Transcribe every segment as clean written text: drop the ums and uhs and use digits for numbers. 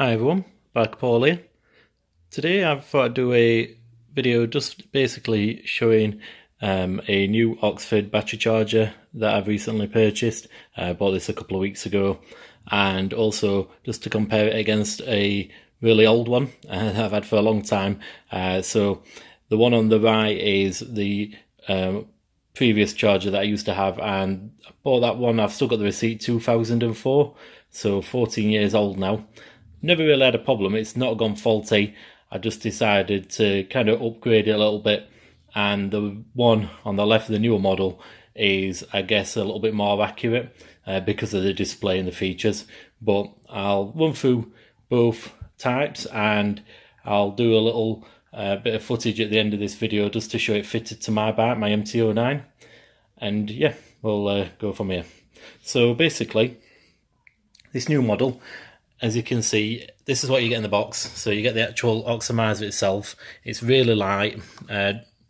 Hi everyone, back Paul here. Today I thought I'd do a video just basically showing a new Oxford battery charger that I've recently purchased. I bought this a couple of weeks ago, and also just to compare it against a really old one that I've had for a long time. So the one on the right is the previous charger that I used to have, and I bought that one. I've still got the receipt, 2004, so 14 years old now. Never really had a problem, it's not gone faulty. I just decided to kind of upgrade it a little bit, and the one on the left, the newer model, is I guess a little bit more accurate because of the display and the features. But I'll run through both types, and I'll do a little bit of footage at the end of this video just to show it fitted to my bike, my MT-09, and yeah, we'll go from here. So basically, this new model, as you can see, this is what you get in the box. So you get the actual oxidizer itself. It's really light.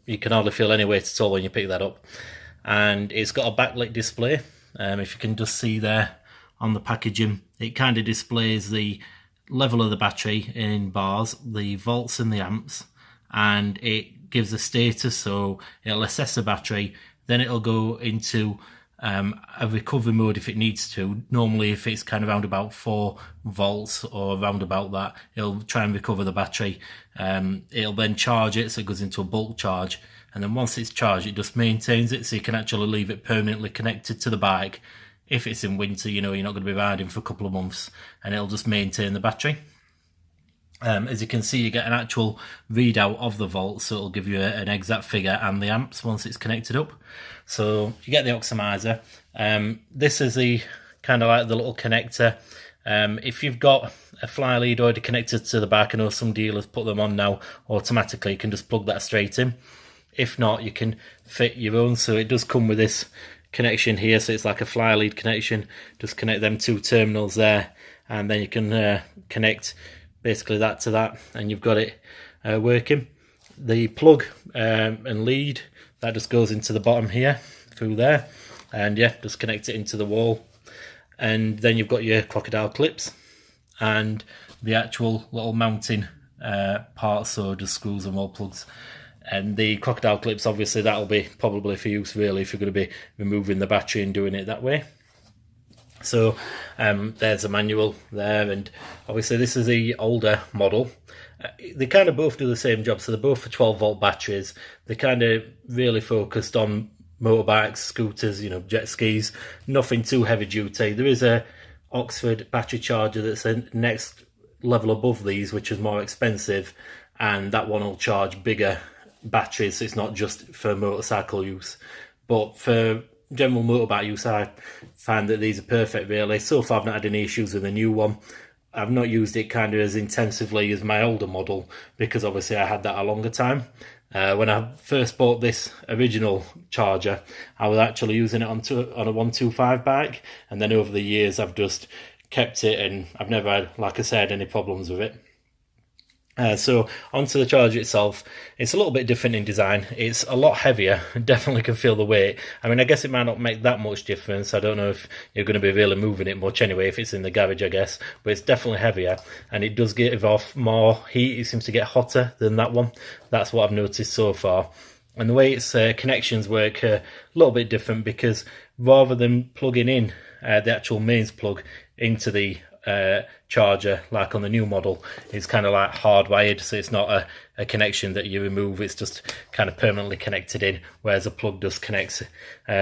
You can hardly feel any weight at all when you pick that up. And it's got a backlit display. If you can just see there on the packaging, it kind of displays the level of the battery in bars, the volts and the amps, and it gives a status. So it'll assess the battery, then it'll go into a recovery mode if it needs to. Normally if it's kind of around about 4 volts or around about that, it'll try and recover the battery. It'll then charge it, so it goes into a bulk charge, and then once it's charged it just maintains it, so you can actually leave it permanently connected to the bike. If it's in winter, you know, you're not going to be riding for a couple of months, and it'll just maintain the battery. As you can see, you get an actual readout of the volts, so it'll give you an exact figure, and the amps once it's connected up. So you get the oxidizer. This is the kind of like the little connector. If you've got a fly lead already connected to the bike, I know some dealers put them on now automatically, you can just plug that straight in. If not, you can fit your own, so it does come with this connection here, so it's like a fly lead connection. Just connect them 2 terminals there, and then you can connect basically that to that, and you've got it working. The plug and lead, that just goes into the bottom here through there, and yeah, just connect it into the wall. And then you've got your crocodile clips and the actual little mounting parts, so just screws and wall plugs. And the crocodile clips, obviously that'll be probably for use really if you're going to be removing the battery and doing it that way. So there's a manual there, and obviously this is the older model. They kind of both do the same job, so they're both for 12 volt batteries. They're kind of really focused on motorbikes, scooters, you know, jet skis, nothing too heavy duty. There is a Oxford battery charger that's the next level above these, which is more expensive, and that one will charge bigger batteries, so it's not just for motorcycle use. But for general motorbike use, I find that these are perfect really. So far I've not had any issues with the new one. I've not used it kind of as intensively as my older model, because obviously I had that a longer time. When I first bought this original charger, I was actually using it on a 125 bike, and then over the years I've just kept it, and I've never had, like I said, any problems with it. So onto the charger itself, it's a little bit different in design. It's a lot heavier, definitely can feel the weight. I mean, I guess it might not make that much difference. I don't know if you're going to be really moving it much anyway, if it's in the garage, I guess. But it's definitely heavier, and it does give off more heat. It seems to get hotter than that one. That's what I've noticed so far. And the way its connections work a little bit different, because rather than plugging in the actual mains plug into the charger like on the new model, it's kind of like hardwired, so it's not a connection that you remove, it's just kind of permanently connected in, whereas a plug does connect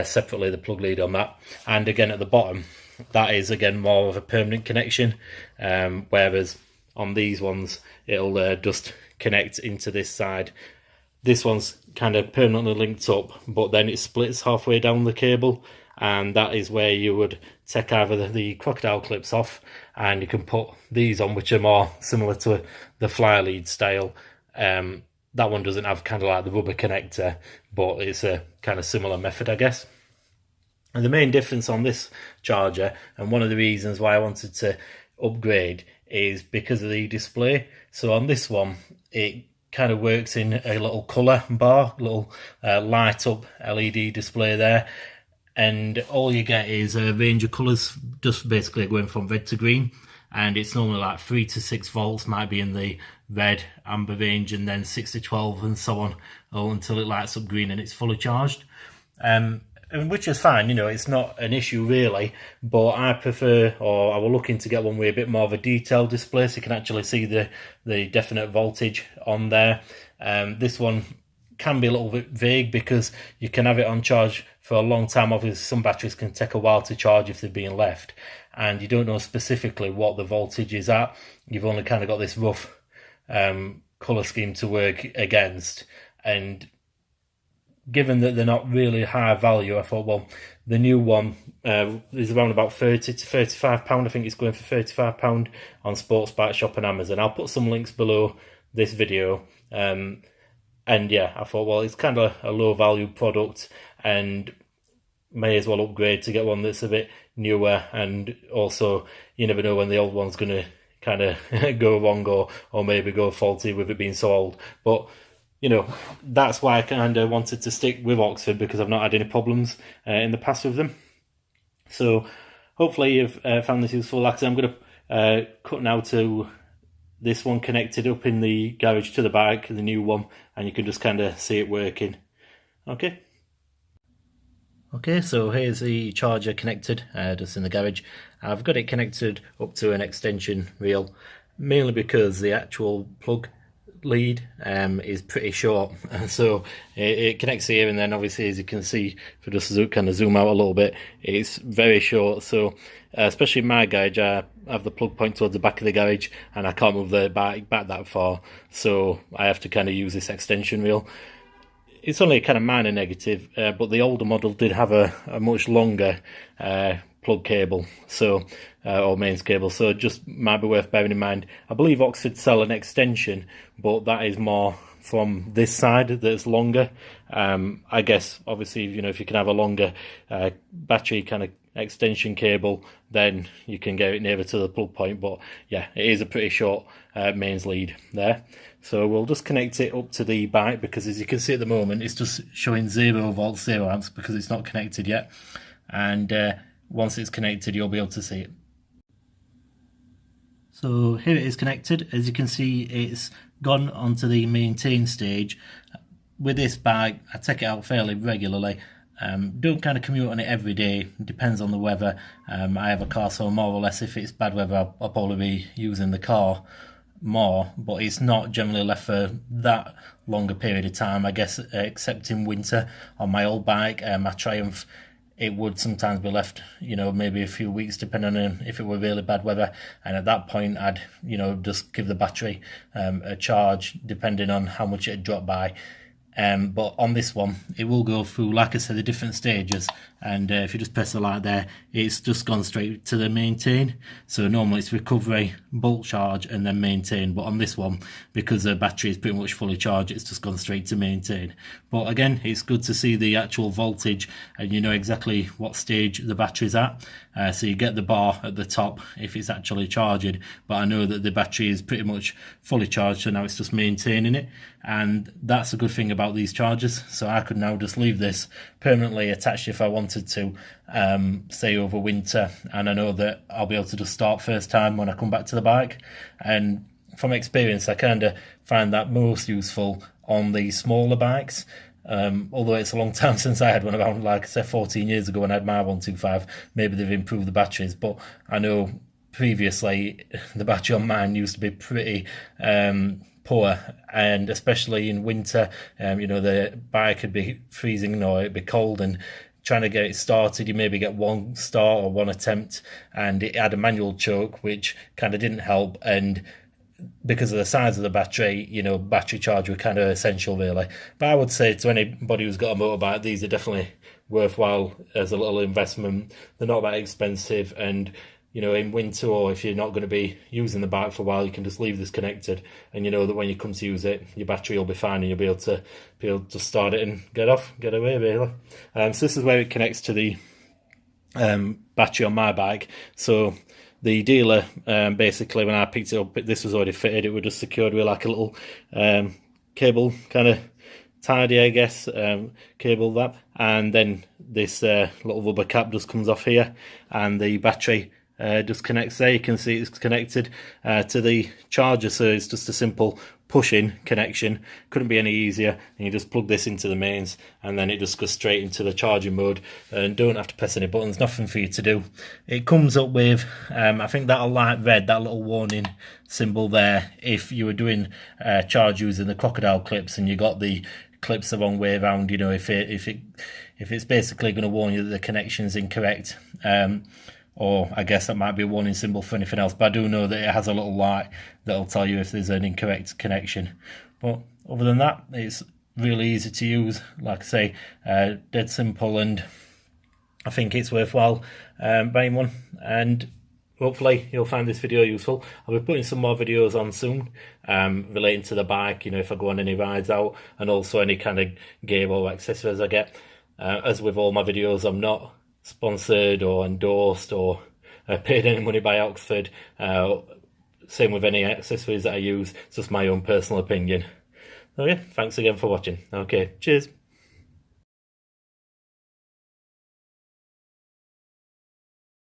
separately, the plug lead on that. And again at the bottom, that is again more of a permanent connection, whereas on these ones it'll just connect into this side. This one's kind of permanently linked up, but then it splits halfway down the cable, and that is where you would take either the crocodile clips off, and you can put these on, which are more similar to the fly lead style. That one doesn't have kind of like the rubber connector, but it's a kind of similar method, I guess. And the main difference on this charger, and one of the reasons why I wanted to upgrade, is because of the display. So on this one, it kind of works in a little colour bar, little light up LED display there, and all you get is a range of colours, just basically going from red to green. and it's normally like 3 to 6 volts, might be in the red, amber range, and then 6 to 12 and so on, until it lights up green and it's fully charged. Which is fine, you know, it's not an issue really, but I prefer, or I was looking to get one with a bit more of a detailed display so you can actually see the definite voltage on there. This one can be a little bit vague because you can have it on charge for a long time. Obviously some batteries can take a while to charge if they're being left, and you don't know specifically what the voltage is at. You've only kind of got this rough colour scheme to work against, and given that they're not really high value, I thought, well, the new one is around about £30 to £35. I think it's going for £35 on Sportsbikeshop and Amazon. I'll put some links below this video. And yeah, I thought, well, it's kind of a low value product and may as well upgrade to get one that's a bit newer. And also, you never know when the old one's going to kind of go wrong or maybe go faulty with it being so old. But you know, that's why I kind of wanted to stick with Oxford, because I've not had any problems in the past with them. So hopefully you've found this useful. Like I said, I'm going to cut now to this one connected up in the garage to the bike, the new one, and you can just kind of see it working. Okay, so here's the charger connected just in the garage. I've got it connected up to an extension reel, mainly because the actual plug lead is pretty short, so it connects here, and then obviously, as you can see, if I just kind of zoom out a little bit, it's very short. So especially in my garage, I have the plug point towards the back of the garage and I can't move the bike back that far, so I have to kind of use this extension reel. It's only a kind of minor negative, but the older model did have a much longer plug cable, so or mains cable, so just might be worth bearing in mind. I believe Oxford sell an extension, but that is more from this side that's longer. I guess obviously, you know, if you can have a longer battery kind of extension cable, then you can get it nearer to the plug point. But yeah, it is a pretty short mains lead there. So we'll just connect it up to the bike, because as you can see at the moment, it's just showing 0 volts, 0 amps, because it's not connected yet. And once it's connected, you'll be able to see it. So here it is connected. As you can see, it's gone onto the maintain stage. With this bike, I take it out fairly regularly. Don't kind of commute on it every day, it depends on the weather. I have a car, so more or less if it's bad weather, I'll probably be using the car more, but it's not generally left for that longer period of time, I guess, except in winter. On my old bike, my Triumph, it would sometimes be left, you know, maybe a few weeks, depending on if it were really bad weather. And at that point, I'd, you know, just give the battery a charge, depending on how much it had dropped by. But on this one, it will go through, like I said, the different stages. And if you just press the light there, it's just gone straight to the maintain. So normally it's recovery, bulk charge, and then maintain. But on this one, because the battery is pretty much fully charged, it's just gone straight to maintain. But again, it's good to see the actual voltage, and you know exactly what stage the battery's at. So you get the bar at the top if it's actually charging. But I know that the battery is pretty much fully charged, so now it's just maintaining it. And that's a good thing about these chargers. So I could now just leave this permanently attached if I wanted to, say over winter, and I know that I'll be able to just start first time when I come back to the bike. And from experience, I kind of find that most useful on the smaller bikes. Although it's a long time since I had one, around, like I said, 14 years ago when I had my 125. Maybe they've improved the batteries, but I know previously the battery on mine used to be pretty poor, and especially in winter, you know, the bike could be freezing or it'd be cold, and trying to get it started, you maybe get one start or one attempt, and it had a manual choke, which kind of didn't help. And because of the size of the battery, you know, battery charge were kind of essential really. But I would say to anybody who's got a motorbike, these are definitely worthwhile as a little investment. They're not that expensive, and you know, in winter, or if you're not going to be using the bike for a while, you can just leave this connected, and you know that when you come to use it, your battery will be fine, and you'll be able to start it and get away really. So this is where it connects to the battery on my bike. So the dealer, basically, when I picked it up, this was already fitted. It was just secured with like a little cable, kind of tidy, I guess, cable that, and then this little rubber cap just comes off here, and the battery just connects there. You can see it's connected to the charger, so it's just a simple push-in connection. Couldn't be any easier. And you just plug this into the mains, and then it just goes straight into the charging mode, and don't have to press any buttons, nothing for you to do. It comes up with I think that'll light red, that little warning symbol there, if you were doing charge using the crocodile clips and you got the clips the wrong way around. You know, if it's basically going to warn you that the connection's incorrect. Or I guess that might be a warning symbol for anything else, but I do know that it has a little light that'll tell you if there's an incorrect connection. But other than that, it's really easy to use. Like I say, dead simple, and I think it's worthwhile buying one. And hopefully you'll find this video useful. I'll be putting some more videos on soon relating to the bike, you know, if I go on any rides out, and also any kind of gear or accessories I get. As with all my videos, I'm not sponsored or endorsed or paid any money by Oxford. Same with any accessories that I use, it's just my own personal opinion. Okay, thanks again for watching. Okay, cheers.